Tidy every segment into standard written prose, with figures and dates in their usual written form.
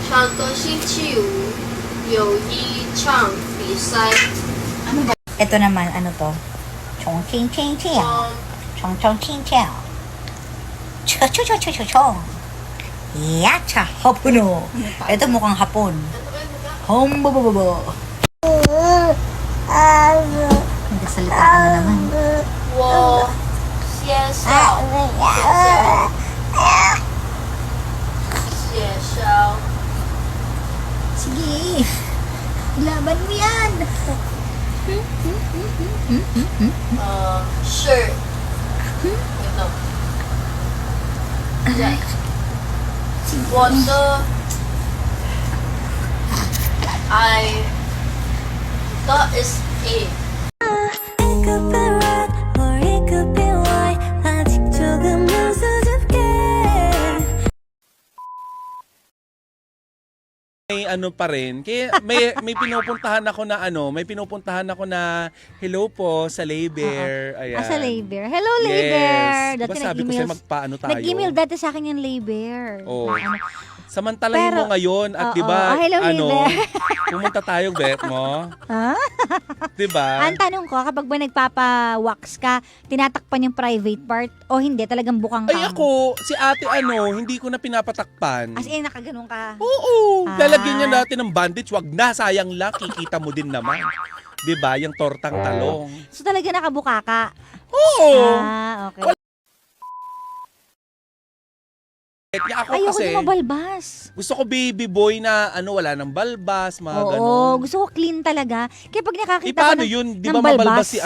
上个星期五有一场比赛， Ito naman, ano to? Chong ching ching ching. 嗯， Chong chong ching ching. Chong chong chong chong chong. Yacha hapuno. Ito mukhang hapon. Hombobobobo. Nagsasalita ka na naman. 我先上写上 Sige. Laban mo yan. 是那个对，我的 I got is A。 It could be red or it could be white. 아직 조금 웃어줄게. May ano pa rin. Kaya may pinupuntahan ako na may pinupuntahan ako na hello po sa Laybear. Ayan. Sa Laybear. Hello, Laybear. Yes. Dati Diba sabi ko sa'yo magpaano tayo? Nag-email dati sa akin yung Laybear. Oo. Ano, Samantalahin Pero- mo ngayon at Oo, 'di ba hello, Laybear. pumunta tayo bet mo. Ha? 'Di ba? Ang tanong ko, kapag ba nagpapa-wax ka, tinatakpan yung private part o hindi? Talagang bukang ka? Ay ako, si ate hindi ko na pinapatakpan. As in, nakaganon ka? Oo, Ah. lalagyan niya natin ng bandage, wag na, sayang lang, kikita mo din naman. 'Di ba? Yung tortang talong. So talaga nakabuka ka? Oo. Okay. Kaya ako Ayoko kasi, na mabalbas. gusto ko baby boy na wala nang balbas, mga Oo, ganon. gusto ko clean talaga. Kaya pag nakakita Paano ko yun? Di ng ba mabalbas balbas, si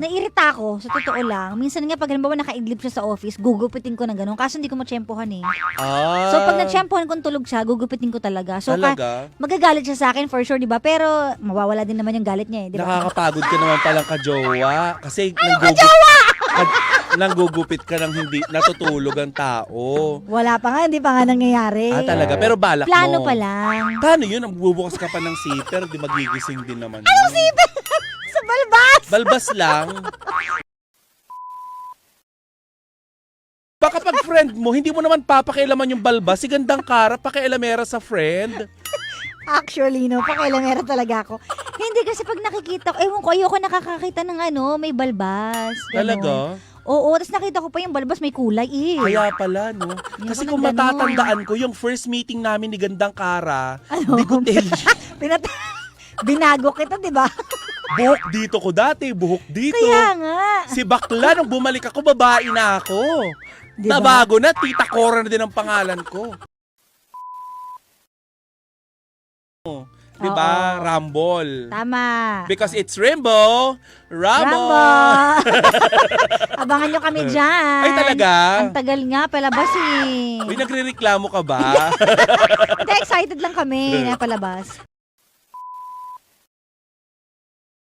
nairita ako, sa totoo lang. Minsan nga, pag halimbawa nakaidlip siya sa office, gugupitin ko na gano'n. Kaso hindi ko matsyempohan eh. Ah, So pag natsyempohan kong tulog siya, gugupitin ko talaga. So talaga? magagalit siya sa akin for sure, di ba? Pero mawawala din naman yung galit niya eh, di ba? Nakakapagod ka naman palang kajowa. Kasi nanggugupit ka ng hindi natutulog ang tao. Wala pa nga, hindi pa nga nangyayari. Talaga? Pero balak Plano mo. pa lang. Paano yun? Bubukas ka pa ng zipper, di magigising din naman. Sa balbas! Balbas lang. Baka pag friend mo, hindi mo naman papakialaman yung balbas. Si gandang Kara, pakialamera sa friend. Actually, no, pakailamera talaga ako. Hindi kasi pag nakikita ko, ewan ko, ayoko nakakakita ng may balbas. Ganon. Talaga? Oo, tapos nakita ko pa yung balbas may kulay eh. Kaya pala, no? Hindi Kasi ako kung nagganon. matatandaan ko, yung first meeting namin ni Gandang Kara, Ano? di ko tell you. Binago kita, di ba? Buhok dito ko dati, buhok dito. Kaya nga. Si bakla, nung bumalik ako, babae na ako. Diba? Nabago na, Tita Cora na din ang pangalan ko. Diba? Oo. Rumble. Tama. Because it's Rainbow, Rambo! Rumble. Abangan nyo kami dyan. Ay, talaga? Ang tagal nga, palabas eh. Uy, nagre-reklamo ka ba? Hindi, excited lang kami na palabas.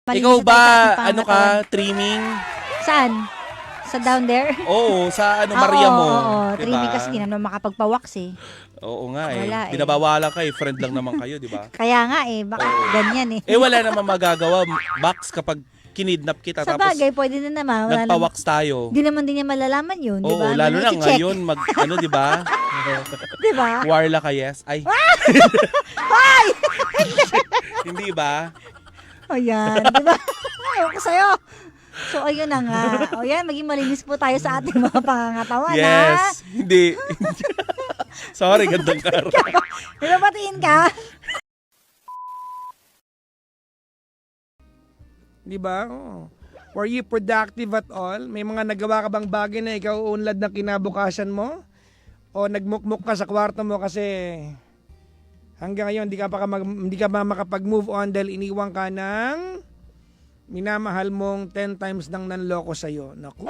Ikaw Malinis na tayo ba, sa ating ano pangatawan. ka, trimming? Saan? Sa down there? Oo, sa Ah, Maria mo. Oo, Diba? trimming kasi hindi naman makapagpa-wax eh. Oo nga eh. Wala eh. Binabawalan ka eh. Friend lang naman kayo, di ba? Kaya nga eh, baka ganyan eh. Eh wala naman magagawa. Box kapag kinidnap kita Sa tapos bagay, pwede na naman. Wala naman. nagpa-wax tayo. Di naman din niya malalaman yun, di Oo, ba? lalo na I-check. ngayon, di ba? Di ba? Warla ka, yes. Ay. Hindi ba? O yan, di ba? Ayaw ko sa'yo. So, ayun na nga. O yan, maging malinis po tayo sa ating mga pangangatawan, ha? Yes. Hindi. Sorry, Gandang Kara. Pinapatiin ka? Di ba? Oh. Were you productive at all? May mga nagawa ka bang bagay na ikaw unlad ng kinabukasan mo? O nagmukmuk ka sa kwarto mo kasi hanggang ngayon hindi ka pa makapag-move on dahil iniwan ka ng minamahal mong 10 times nang nanloko sa'yo. Naku.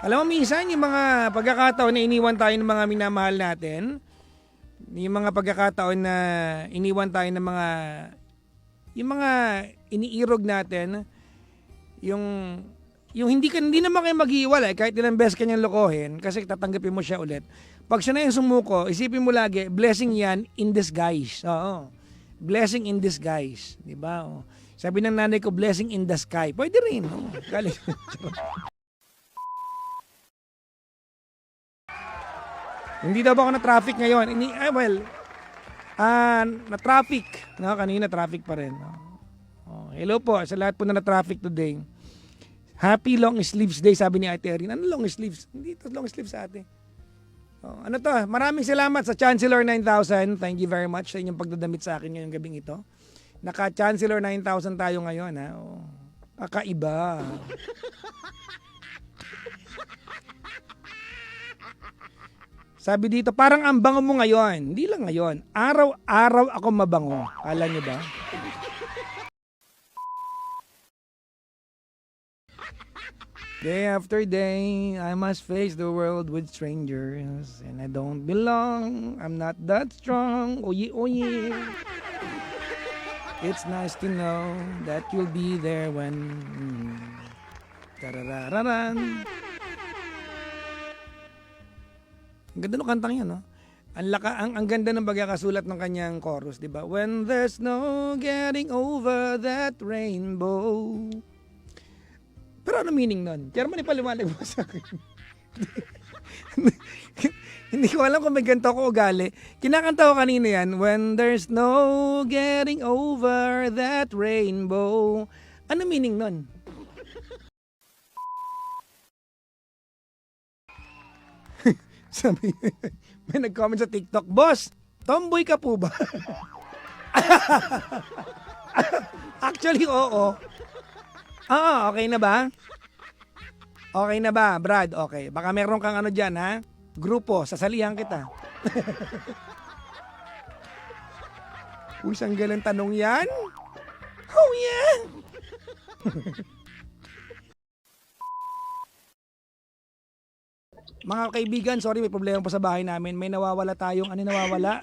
Alam mo, minsan yung mga pagkakataon na iniwan tayo ng mga minamahal natin, yung mga pagkakataon na iniwan tayo ng yung mga iniirog natin, yung hindi naman kayo mag-iiwalay kahit ilang beses kanyang lokohin kasi tatanggapin mo siya ulit. Pag siya na yung sumuko, isipin mo lagi, blessing yan in disguise. Oo. Blessing in disguise. Diba? Oo. Sabi ng nanay ko, blessing in the sky. Pwede rin. Oo. Galing. Hindi daw ba ako na-traffic ngayon? Na-traffic. No, kanina traffic pa rin. No? Oh, hello po sa lahat po na na-traffic today. Happy long sleeves day, sabi ni Ate Erin. Ano long sleeves? Hindi ito long sleeves sa ate. Oh, ano to? Maraming salamat sa Chancellor 9000. Thank you very much sa inyong pagdadamit sa akin ngayong gabing ito. Naka-Chancellor 9000 tayo ngayon. Ha? Oh, kakaiba. Sabi dito, parang ang bango mo ngayon. Hindi lang ngayon. Araw-araw ako mabango. Kala nyo ba? Day after day, I must face the world with strangers. And I don't belong. I'm not that strong. Oye, oye. It's nice to know that you'll be there when... Tararararan. Ang ganda ng kantang yan, no? Ang ganda ng pagkakasulat ng kanyang chorus, di ba? When there's no getting over that rainbow. Pero ano meaning nun? Chairman, ipaliwanag mo sa akin. Hindi ko alam kung may ganito ako ugali. Kinakanta ko kanina yan. When there's no getting over that rainbow. Ano meaning nun? Sabi, may nag-comment sa TikTok, Boss, tomboy ka po ba? Actually, oo. Okay na ba? Okay na ba, Brad? Okay. Baka meron kang ano dyan, ha? Grupo, sasalihan kita. Uy, sanggalang tanong yan? Oh, yeah! Mga kaibigan, sorry, may problema pa sa bahay namin. May nawawala tayong, ano nawawala?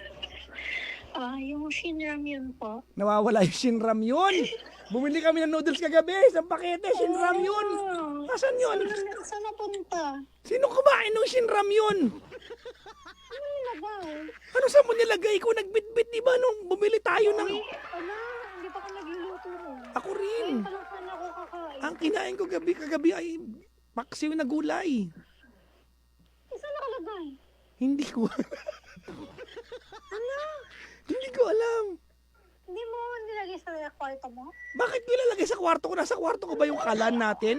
Yung Shinram yun po. Nawawala yung Shinram yun. Bumili kami ng noodles kagabi, isang pakete, Shinram yun. Nasaan yun? Saan napunta? Sino kumain ng Shinram yun? Ano nilagay? Ano sa mo nilagay ko? Nagbitbit, di ba, nung bumili tayo ng... Ala, hindi pa ka nagluluto rin. Ako rin. Parang saan ako kakain? Ang kinain ko kagabi ay paksiw na gulay. Saan nakalagay? Hindi ko Ano? Hindi ko alam. Hindi mo nilagay sa kwarto mo? Bakit ko ilalagay sa kwarto ko? Nasa kwarto ko ba yung kalan natin?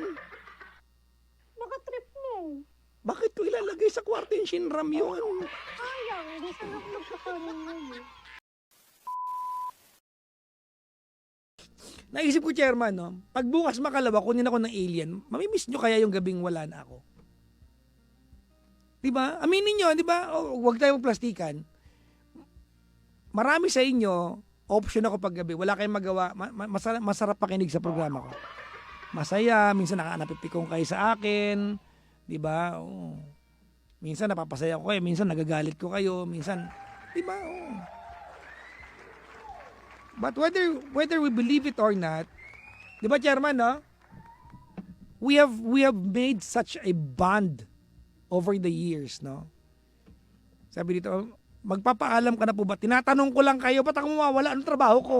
Baka trip mo. Bakit ko ilalagay sa kwarto yung Shinram yun? Sayang, hindi sa nagkakaroon mo eh. Naisip ko, Chairman, no? Pag bukas makalawa, kunin ako ng alien, mamimiss nyo kaya yung gabing wala na ako? Diba? Aminin nyo, diba? Huwag tayo magplastikan. Marami sa inyo, option ako pag gabi. Wala kayong magawa. Masarap pakinig sa programa ko. Masaya. Minsan napipikong kayo sa akin. Diba? Oo. Minsan napapasaya ko kayo. Minsan nagagalit ko kayo. Minsan, diba? Oo. But whether we believe it or not, diba, Chairman, no? We have made such a bond over the years, no? Sabi dito, magpapaalam ka na po ba? Tinatanong ko lang kayo, ba't ako mawawala? Anong trabaho ko?